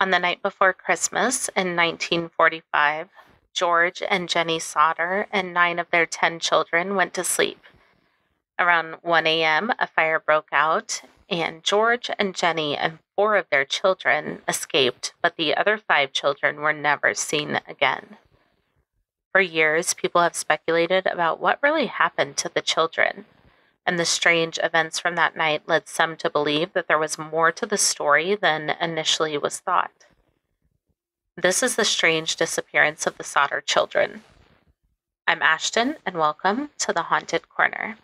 On the night before Christmas in 1945, George and Jennie Sodder and 9 of their 10 children went to sleep. Around 1 a.m., a fire broke out, and George and Jennie and 4 of their children escaped, but the other 5 children were never seen again. For years, people have speculated about what really happened to the children, and the strange events from that night led some to believe that there was more to the story than initially was thought. This is the strange disappearance of the Sodder children. I'm Ashton, and welcome to the Haunted Corner.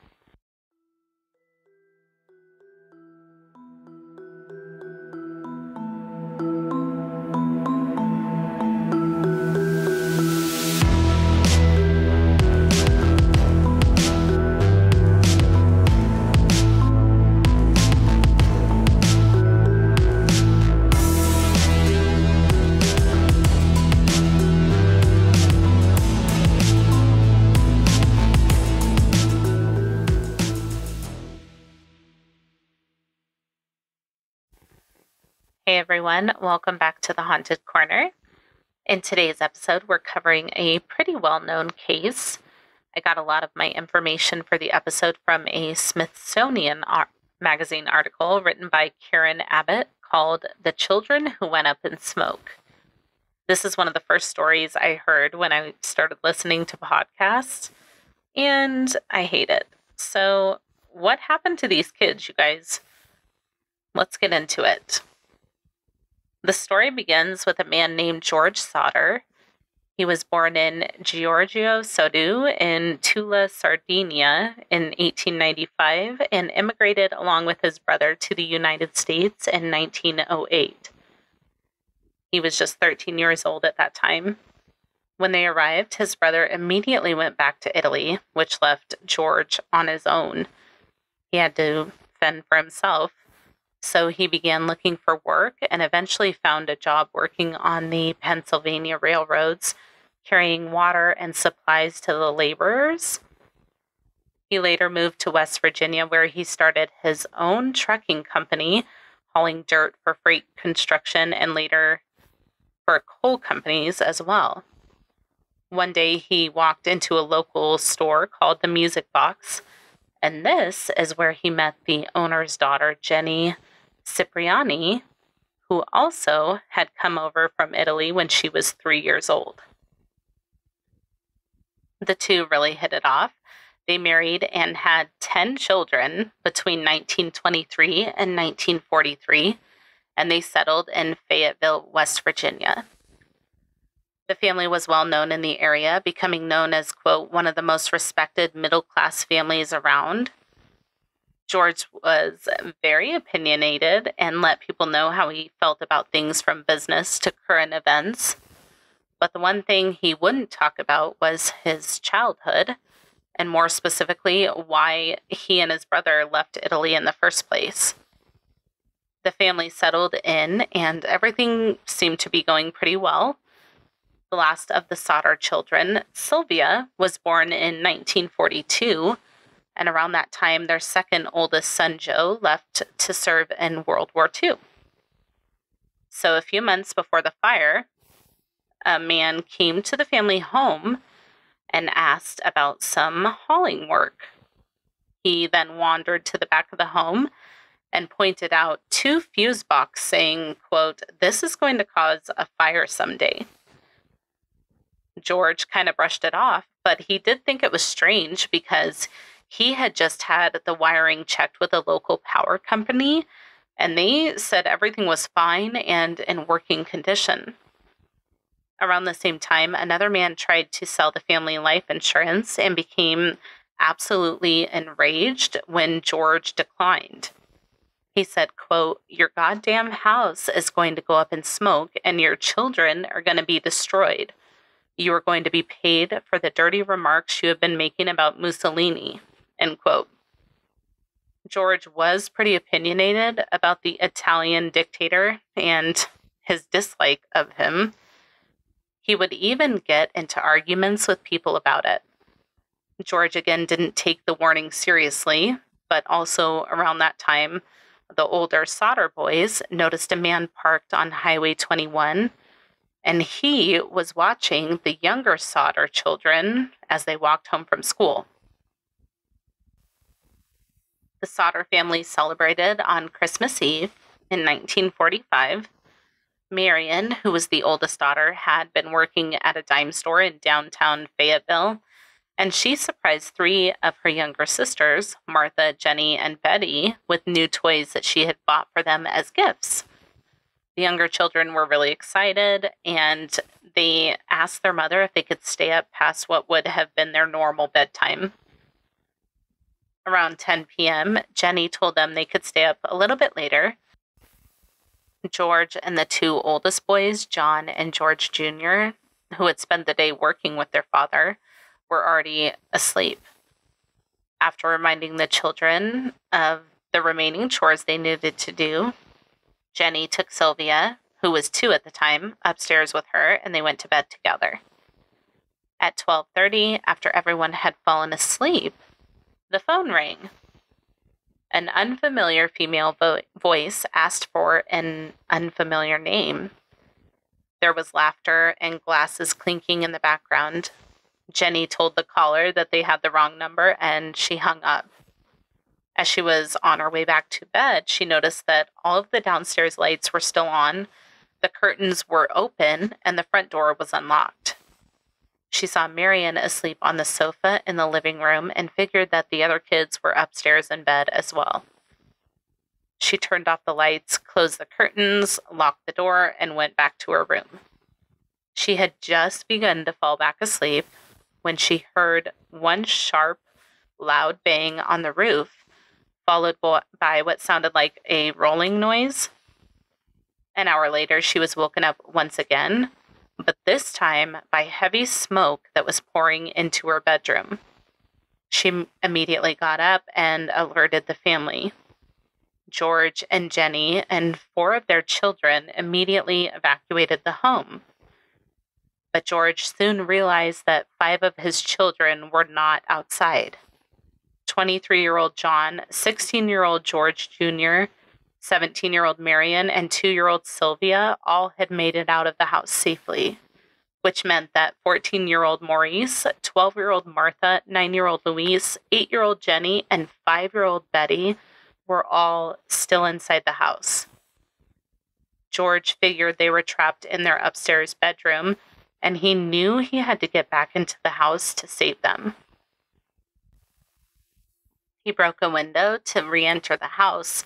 Hey everyone, welcome back to the Haunted Corner. In today's episode, we're covering a pretty well-known case. I got a lot of my information for the episode from a Smithsonian magazine article written by Karen Abbott called The Children Who Went Up in Smoke. This is one of the first stories I heard when I started listening to podcasts, and I hate it. So, what happened to these kids, you guys? Let's get into it. The story begins with a man named George Sodder. He was born in Giorgio Soddu in Tula, Sardinia in 1895 and immigrated along with his brother to the United States in 1908. He was just 13 years old at that time. When they arrived, his brother immediately went back to Italy, which left George on his own. He had to fend for himself. So he began looking for work and eventually found a job working on the Pennsylvania railroads, carrying water and supplies to the laborers. He later moved to West Virginia, where he started his own trucking company, hauling dirt for freight construction and later for coal companies as well. One day he walked into a local store called the Music Box, and this is where he met the owner's daughter, Jennie Cipriani, who also had come over from Italy when she was 3 years old. The two really hit it off. They married and had 10 children between 1923 and 1943, and they settled in Fayetteville, West Virginia. The family was well known in the area, becoming known as, quote, one of the most respected middle-class families around. George was very opinionated and let people know how he felt about things from business to current events. But the one thing he wouldn't talk about was his childhood, and more specifically, why he and his brother left Italy in the first place. The family settled in, and everything seemed to be going pretty well. The last of the Sodder children, Sylvia, was born in 1942, and around that time, their second oldest son, Joe, left to serve in World War II. So a few months before the fire, a man came to the family home and asked about some hauling work. He then wandered to the back of the home and pointed out 2 fuse boxes saying, quote, "This is going to cause a fire someday." George kind of brushed it off, but he did think it was strange because he had just had the wiring checked with a local power company, and they said everything was fine and in working condition. Around the same time, another man tried to sell the family life insurance and became absolutely enraged when George declined. He said, quote, "Your goddamn house is going to go up in smoke and your children are going to be destroyed. You are going to be paid for the dirty remarks you have been making about Mussolini," end quote. George was pretty opinionated about the Italian dictator and his dislike of him. He would even get into arguments with people about it. George, again, didn't take the warning seriously, but also around that time, the older Sodder boys noticed a man parked on Highway 21, and he was watching the younger Sodder children as they walked home from school. The Sodder family celebrated on Christmas Eve in 1945. Marion, who was the oldest daughter, had been working at a dime store in downtown Fayetteville, and she surprised three of her younger sisters, Martha, Jennie, and Betty, with new toys that she had bought for them as gifts. The younger children were really excited, and they asked their mother if they could stay up past what would have been their normal bedtime. Around 10 p.m., Jennie told them they could stay up a little bit later. George and the two oldest boys, John and George Jr., who had spent the day working with their father, were already asleep. After reminding the children of the remaining chores they needed to do, Jennie took Sylvia, who was 2 at the time, upstairs with her, and they went to bed together. At 12:30, after everyone had fallen asleep, the phone rang. An unfamiliar female voice asked for an unfamiliar name. There was laughter and glasses clinking in the background. Jennie told the caller that they had the wrong number, and she hung up. As she was on her way back to bed, she noticed that all of the downstairs lights were still on, the curtains were open, and the front door was unlocked. She saw Marion asleep on the sofa in the living room and figured that the other kids were upstairs in bed as well. She turned off the lights, closed the curtains, locked the door, and went back to her room. She had just begun to fall back asleep when she heard one sharp, loud bang on the roof, followed by what sounded like a rolling noise. An hour later, she was woken up once again, but this time by heavy smoke that was pouring into her bedroom. She immediately got up and alerted the family. George and Jennie and 4 of their children immediately evacuated the home. But George soon realized that 5 of his children were not outside. 23-year-old John, 16-year-old George Jr., 17-year-old Marion, and 2-year-old Sylvia all had made it out of the house safely, which meant that 14-year-old Maurice, 12-year-old Martha, 9-year-old Louise, 8-year-old Jennie, and 5-year-old Betty were all still inside the house. George figured they were trapped in their upstairs bedroom, and he knew he had to get back into the house to save them. He broke a window to re-enter the house,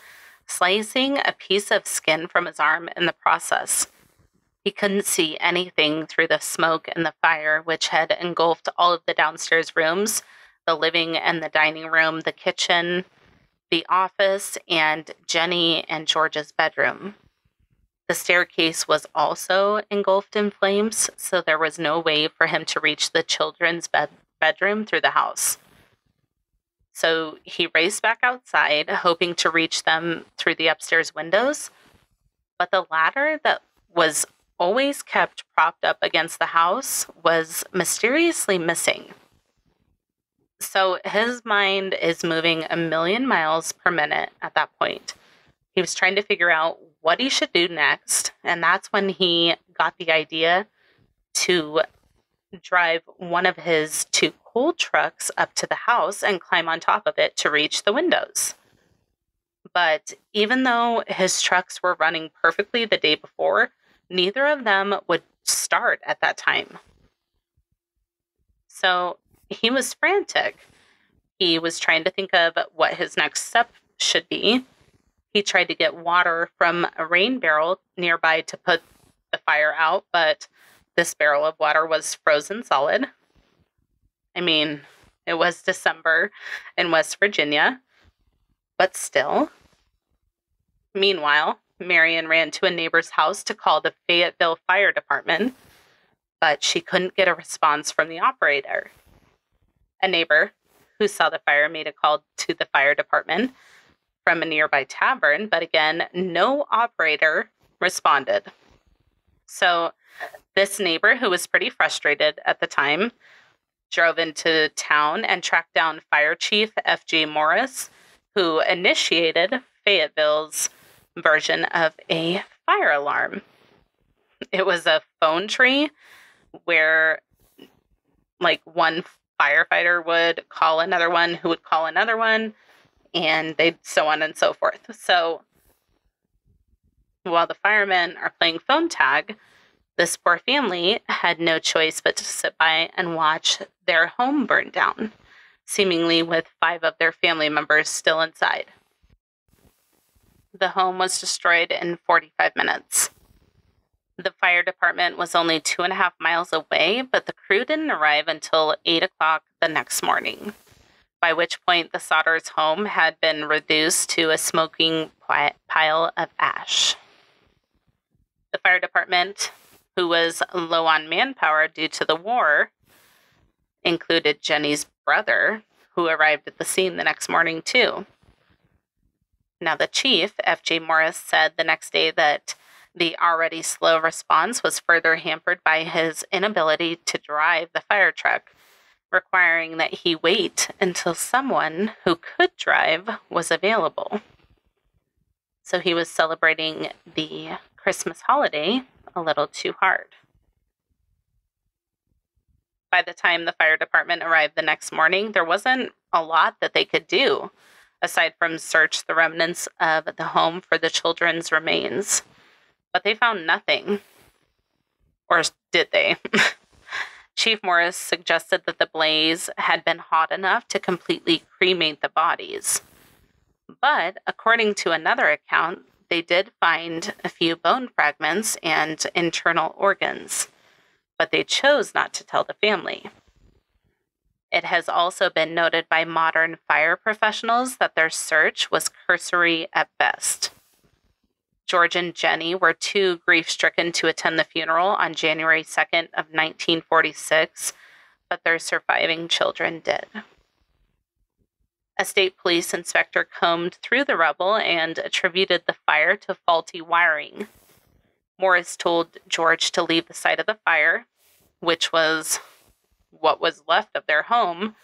slicing a piece of skin from his arm in the process. He couldn't see anything through the smoke and the fire, which had engulfed all of the downstairs rooms, the living and the dining room, the kitchen, the office, and Jennie and George's bedroom. The staircase was also engulfed in flames, so there was no way for him to reach the children's bedroom through the house. So he raced back outside, hoping to reach them through the upstairs windows, but the ladder that was always kept propped up against the house was mysteriously missing. So his mind is moving a million miles per minute at that point. He was trying to figure out what he should do next, and that's when he got the idea to drive one of his 2 coal trucks up to the house and climb on top of it to reach the windows. But even though his trucks were running perfectly the day before, neither of them would start at that time. So he was frantic. He was trying to think of what his next step should be. He tried to get water from a rain barrel nearby to put the fire out, but this barrel of water was frozen solid. I mean, it was December in West Virginia, but still. Meanwhile, Marion ran to a neighbor's house to call the Fayetteville Fire Department, but she couldn't get a response from the operator. A neighbor who saw the fire made a call to the fire department from a nearby tavern, but again, no operator responded. So this neighbor, who was pretty frustrated at the time, drove into town and tracked down Fire Chief F.J. Morris, who initiated Fayetteville's version of a fire alarm. It was a phone tree where one firefighter would call another one who would call another one, and they'd so on and so forth. So while the firemen are playing phone tag, this poor family had no choice but to sit by and watch their home burn down, seemingly with 5 of their family members still inside. The home was destroyed in 45 minutes. The fire department was only 2.5 miles away, but the crew didn't arrive until 8 o'clock the next morning, by which point the Sodders' home had been reduced to a smoking pile of ash. The fire department, who was low on manpower due to the war, included Jennie's brother, who arrived at the scene the next morning too. Now, the chief, F.J. Morris, said the next day that the already slow response was further hampered by his inability to drive the fire truck, requiring that he wait until someone who could drive was available. So he was celebrating the Christmas holiday a little too hard. By the time the fire department arrived the next morning, there wasn't a lot that they could do, aside from search the remnants of the home for the children's remains. But they found nothing. Or did they? Chief Morris suggested that the blaze had been hot enough to completely cremate the bodies. But according to another account, they did find a few bone fragments and internal organs, but they chose not to tell the family. It has also been noted by modern fire professionals that their search was cursory at best. George and Jennie were too grief-stricken to attend the funeral on January 2nd of 1946, but their surviving children did. A state police inspector combed through the rubble and attributed the fire to faulty wiring. Morris told George to leave the site of the fire, which was what was left of their home,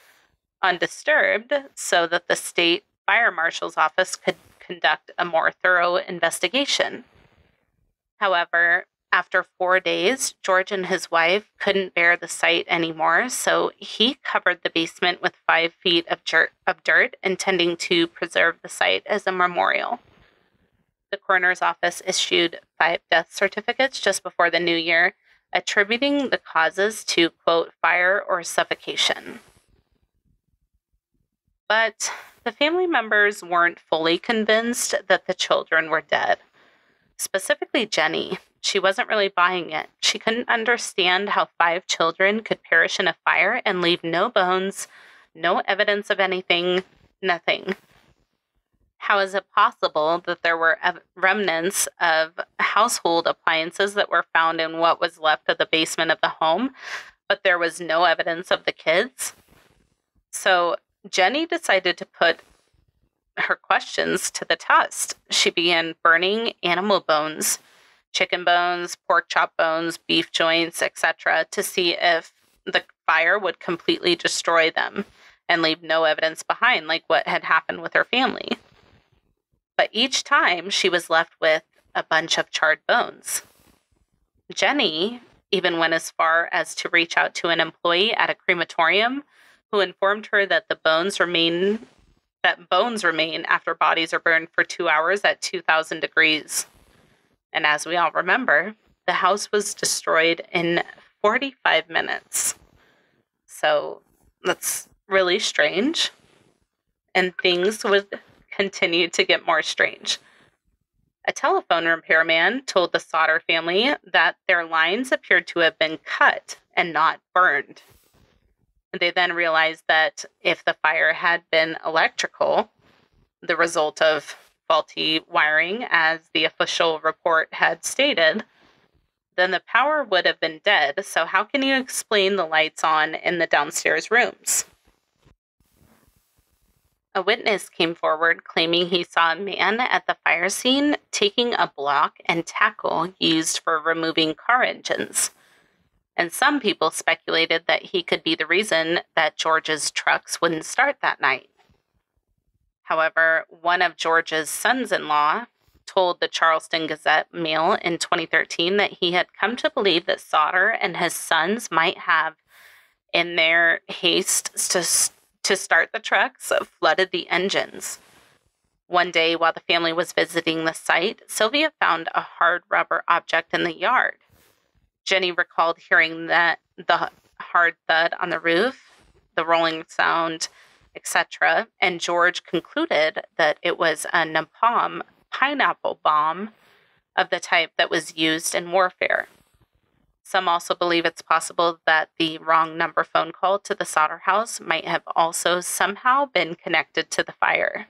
undisturbed, so that the state fire marshal's office could conduct a more thorough investigation. However, after 4 days, George and his wife couldn't bear the sight anymore, so he covered the basement with 5 feet of dirt, intending to preserve the site as a memorial. The coroner's office issued 5 death certificates just before the new year, attributing the causes to, quote, fire or suffocation. But the family members weren't fully convinced that the children were dead. Specifically Jennie. She wasn't really buying it. She couldn't understand how 5 children could perish in a fire and leave no bones, no evidence of anything, nothing. How is it possible that there were remnants of household appliances that were found in what was left of the basement of the home, but there was no evidence of the kids? So Jennie decided to put her questions to the test. She began burning animal bones, chicken bones, pork chop bones, beef joints, etc., to see if the fire would completely destroy them and leave no evidence behind, like what had happened with her family. But each time she was left with a bunch of charred bones. Jennie even went as far as to reach out to an employee at a crematorium who informed her that bones remain after bodies are burned for 2 hours at 2,000 degrees. And as we all remember, the house was destroyed in 45 minutes. So that's really strange. And things would continue to get more strange. A telephone repairman told the Sodder family that their lines appeared to have been cut and not burned. They then realized that if the fire had been electrical, the result of faulty wiring, as the official report had stated, then the power would have been dead. So how can you explain the lights on in the downstairs rooms? A witness came forward claiming he saw a man at the fire scene taking a block and tackle used for removing car engines. And some people speculated that he could be the reason that George's trucks wouldn't start that night. However, one of George's sons-in-law told the Charleston Gazette-Mail in 2013 that he had come to believe that Sodder and his sons might have, in their haste to start the trucks, flooded the engines. One day, while the family was visiting the site, Sylvia found a hard rubber object in the yard. Jennie recalled hearing the hard thud on the roof, the rolling sound, etc., and George concluded that it was a napalm pineapple bomb of the type that was used in warfare. Some also believe it's possible that the wrong number phone call to the Sodder house might have also somehow been connected to the fire.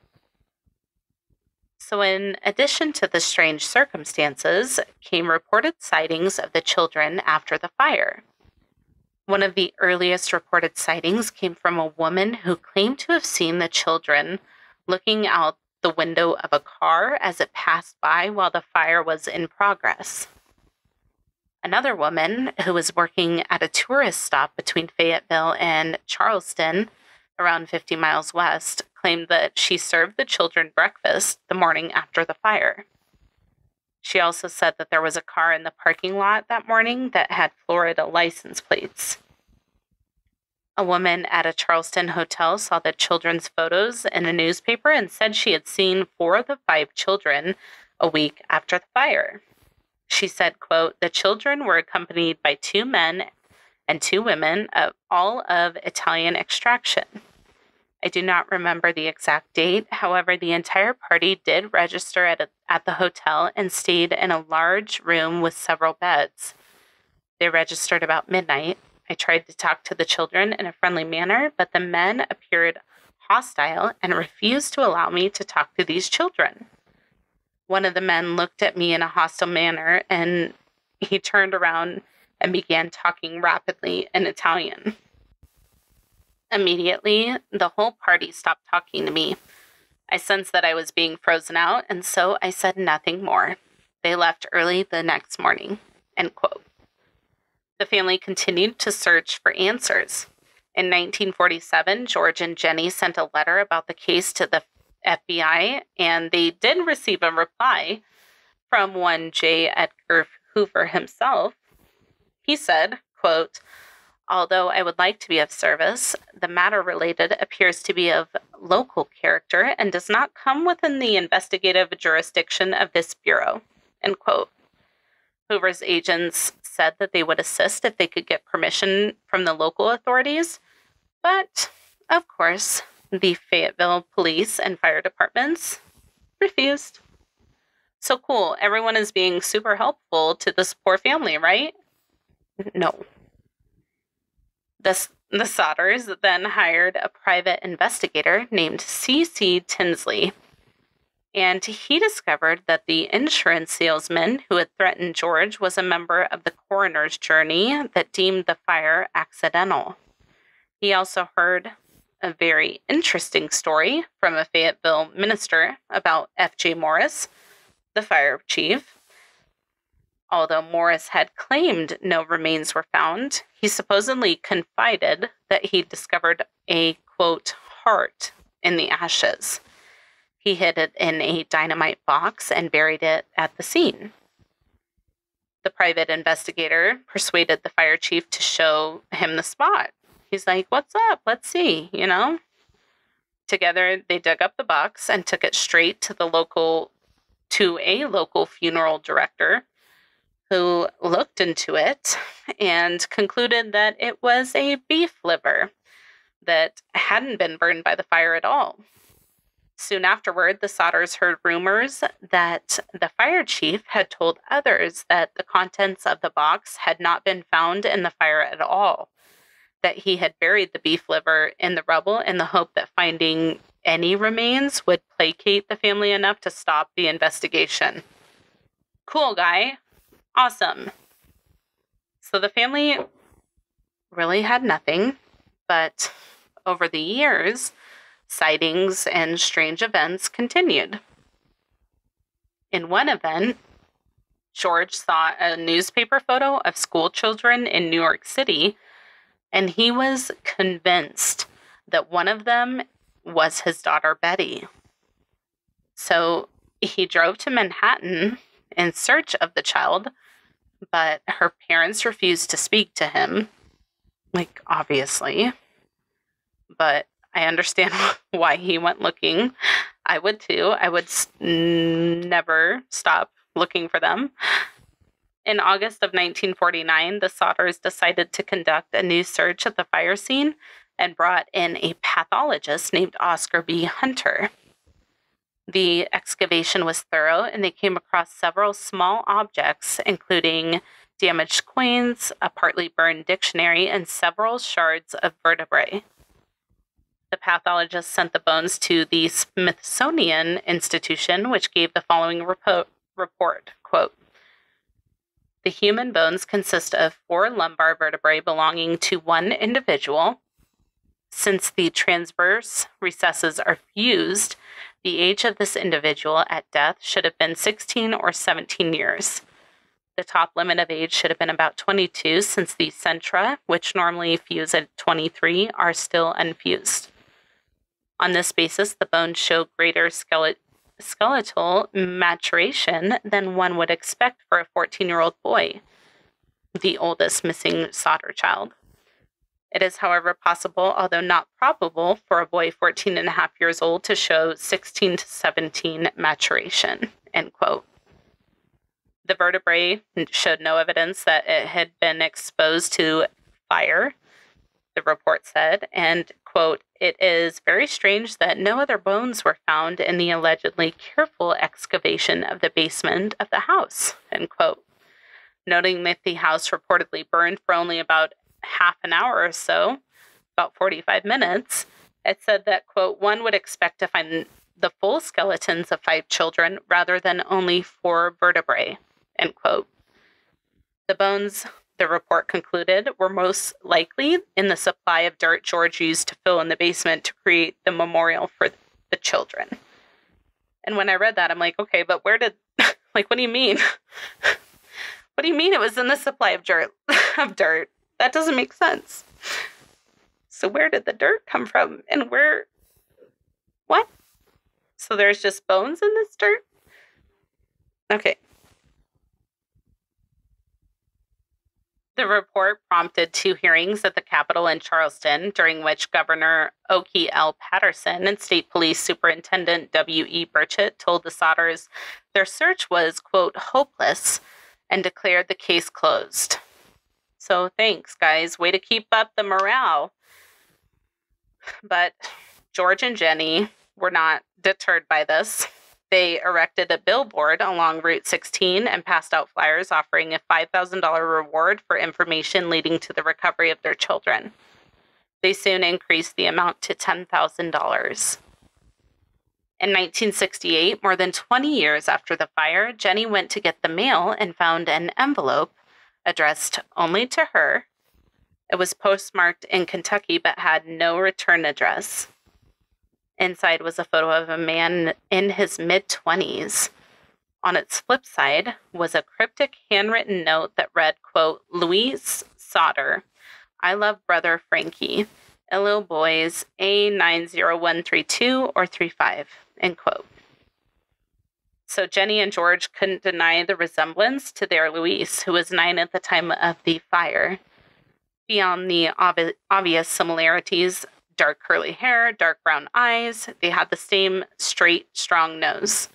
So in addition to the strange circumstances, came reported sightings of the children after the fire. One of the earliest reported sightings came from a woman who claimed to have seen the children looking out the window of a car as it passed by while the fire was in progress. Another woman who was working at a tourist stop between Fayetteville and Charleston, around 50 miles west, claimed that she served the children breakfast the morning after the fire. She also said that there was a car in the parking lot that morning that had Florida license plates. A woman at a Charleston hotel saw the children's photos in a newspaper and said she had seen 4 of the 5 children a week after the fire. She said, quote, "The children were accompanied by 2 men and 2 women, all of Italian extraction. I do not remember the exact date. However, the entire party did register at the hotel and stayed in a large room with several beds. They registered about midnight. I tried to talk to the children in a friendly manner, but the men appeared hostile and refused to allow me to talk to these children. One of the men looked at me in a hostile manner, and he turned around and began talking rapidly in Italian. Immediately, the whole party stopped talking to me. I sensed that I was being frozen out, and so I said nothing more. They left early the next morning." End quote. The family continued to search for answers. In 1947, George and Jennie sent a letter about the case to the FBI, and they did receive a reply from one J. Edgar Hoover himself. He said, quote, "Although I would like to be of service, the matter related appears to be of local character and does not come within the investigative jurisdiction of this bureau." End quote. Hoover's agents said that they would assist if they could get permission from the local authorities, but, of course, the Fayetteville police and fire departments refused. So cool. Everyone is being super helpful to this poor family, right? No. The Sodders then hired a private investigator named C.C. Tinsley, and he discovered that the insurance salesman who had threatened George was a member of the coroner's jury that deemed the fire accidental. He also heard a very interesting story from a Fayetteville minister about F.J. Morris, the fire chief. Although Morris had claimed no remains were found, he supposedly confided that he discovered a, quote, heart in the ashes. He hid it in a dynamite box and buried it at the scene. The private investigator persuaded the fire chief to show him the spot. He's like, "What's up? Let's see," you know? Together, they dug up the box and took it straight to a local funeral director, who looked into it and concluded that it was a beef liver that hadn't been burned by the fire at all. Soon afterward, the Sodders heard rumors that the fire chief had told others that the contents of the box had not been found in the fire at all, that he had buried the beef liver in the rubble in the hope that finding any remains would placate the family enough to stop the investigation. Cool guy. Awesome. So the family really had nothing, but over the years, sightings and strange events continued. In one event, George saw a newspaper photo of school children in New York City, and he was convinced that one of them was his daughter Betty. So he drove to Manhattan in search of the child, but her parents refused to speak to him, like, obviously. But I understand why he went looking. I would too. I would never stop looking for them. In August of 1949, the Sodders decided to conduct a new search at the fire scene and brought in a pathologist named Oscar B. Hunter. The excavation was thorough, and they came across several small objects, including damaged coins, a partly burned dictionary, and several shards of vertebrae. The pathologist sent the bones to the Smithsonian Institution, which gave the following report, quote, "The human bones consist of 4 lumbar vertebrae belonging to one individual. Since the transverse recesses are fused, the age of this individual at death should have been 16 or 17 years. The top limit of age should have been about 22, since the centra, which normally fuse at 23, are still unfused. On this basis, the bones show greater skeletal maturation than one would expect for a 14-year-old boy, the oldest missing Sodder child. It is, however, possible, although not probable, for a boy 14 and a half years old to show 16 to 17 maturation," end quote. The vertebrae showed no evidence that it had been exposed to fire, the report said, and, quote, "It is very strange that no other bones were found in the allegedly careful excavation of the basement of the house," end quote. Noting that the house reportedly burned for only about half an hour or so, about 45 minutes, it said that, quote, "One would expect to find the full skeletons of 5 children rather than only 4 vertebrae," end quote. The bones, the report concluded, were most likely in the supply of dirt George used to fill in the basement to create the memorial for the children. And when I read that, I'm like, okay, but where did, like, what do you mean? What do you mean it was in the supply of dirt? That doesn't make sense. So where did the dirt come from? And what? So there's just bones in this dirt? Okay. The report prompted 2 hearings at the Capitol in Charleston, during which Governor Oki L. Patterson and State Police Superintendent W.E. Burchett told the Sodders their search was, quote, "hopeless," and declared the case closed. So thanks, guys. Way to keep up the morale. But George and Jennie were not deterred by this. They erected a billboard along Route 16 and passed out flyers offering a $5,000 reward for information leading to the recovery of their children. They soon increased the amount to $10,000. In 1968, more than 20 years after the fire, Jennie went to get the mail and found an envelope addressed only to her. It was postmarked in Kentucky but had no return address. Inside was a photo of a man in his mid-20s. On its flip side was a cryptic handwritten note that read, quote, "Louise Sodder, I love brother Frankie. Illo boys A90132 or 35, end quote. So Jennie and George couldn't deny the resemblance to their Louise, who was 9 at the time of the fire. Beyond the obvious similarities, dark curly hair, dark brown eyes, they had the same straight, strong nose,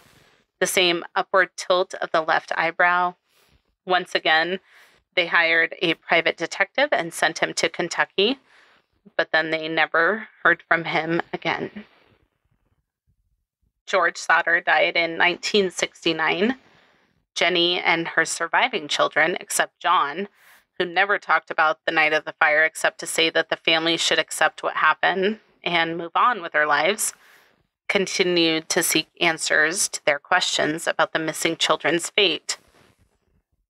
the same upward tilt of the left eyebrow. Once again, they hired a private detective and sent him to Kentucky, but then they never heard from him again. George Sodder died in 1969. Jennie and her surviving children, except John, who never talked about the night of the fire except to say that the family should accept what happened and move on with their lives, continued to seek answers to their questions about the missing children's fate.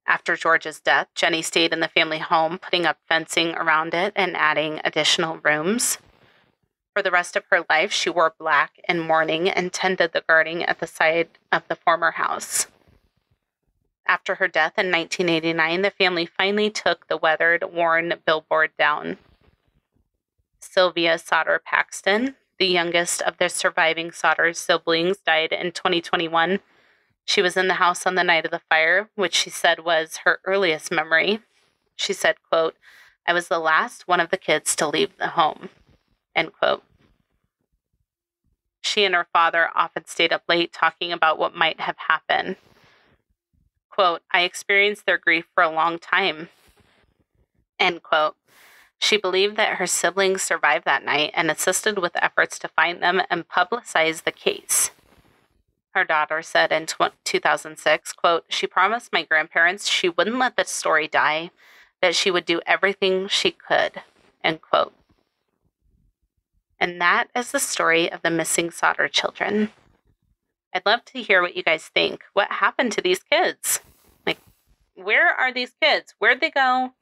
After George's death, Jennie stayed in the family home, putting up fencing around it and adding additional rooms. For the rest of her life, she wore black in mourning and tended the garden at the side of the former house. After her death in 1989, the family finally took the weathered, worn billboard down. Sylvia Sodder Paxton, the youngest of the surviving Sodder siblings, died in 2021. She was in the house on the night of the fire, which she said was her earliest memory. She said, quote, "I was the last one of the kids to leave the home," end quote. She and her father often stayed up late talking about what might have happened. Quote, "I experienced their grief for a long time," end quote. She believed that her siblings survived that night and assisted with efforts to find them and publicize the case. Her daughter said in 2006, quote, "She promised my grandparents she wouldn't let the story die, that she would do everything she could," end quote. And that is the story of the missing Sodder children. I'd love to hear what you guys think. What happened to these kids? Like, where are these kids? Where'd they go?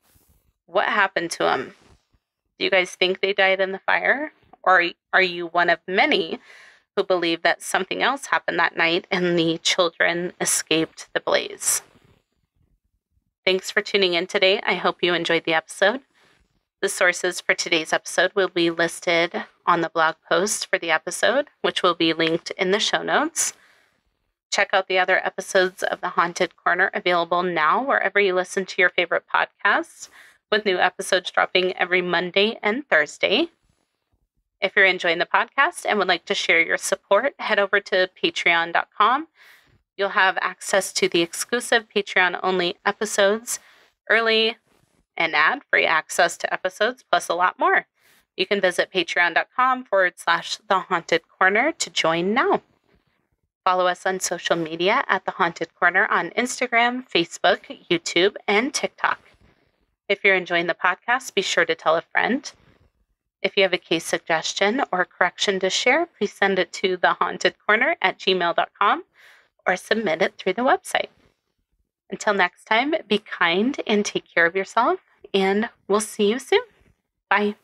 What happened to them? Do you guys think they died in the fire? Or are you one of many who believe that something else happened that night and the children escaped the blaze? Thanks for tuning in today. I hope you enjoyed the episode. The sources for today's episode will be listed on the blog post for the episode, which will be linked in the show notes. Check out the other episodes of The Haunted Corner available now wherever you listen to your favorite podcasts, with new episodes dropping every Monday and Thursday. If you're enjoying the podcast and would like to share your support, head over to patreon.com. You'll have access to the exclusive Patreon-only episodes, early and ad-free access to episodes, plus a lot more. You can visit patreon.com/The Haunted Corner to join now. Follow us on social media at The Haunted Corner on Instagram, Facebook, YouTube, and TikTok. If you're enjoying the podcast, be sure to tell a friend. If you have a case suggestion or correction to share, please send it to thehauntedcorner@gmail.com or submit it through the website. Until next time, be kind and take care of yourself, and we'll see you soon. Bye.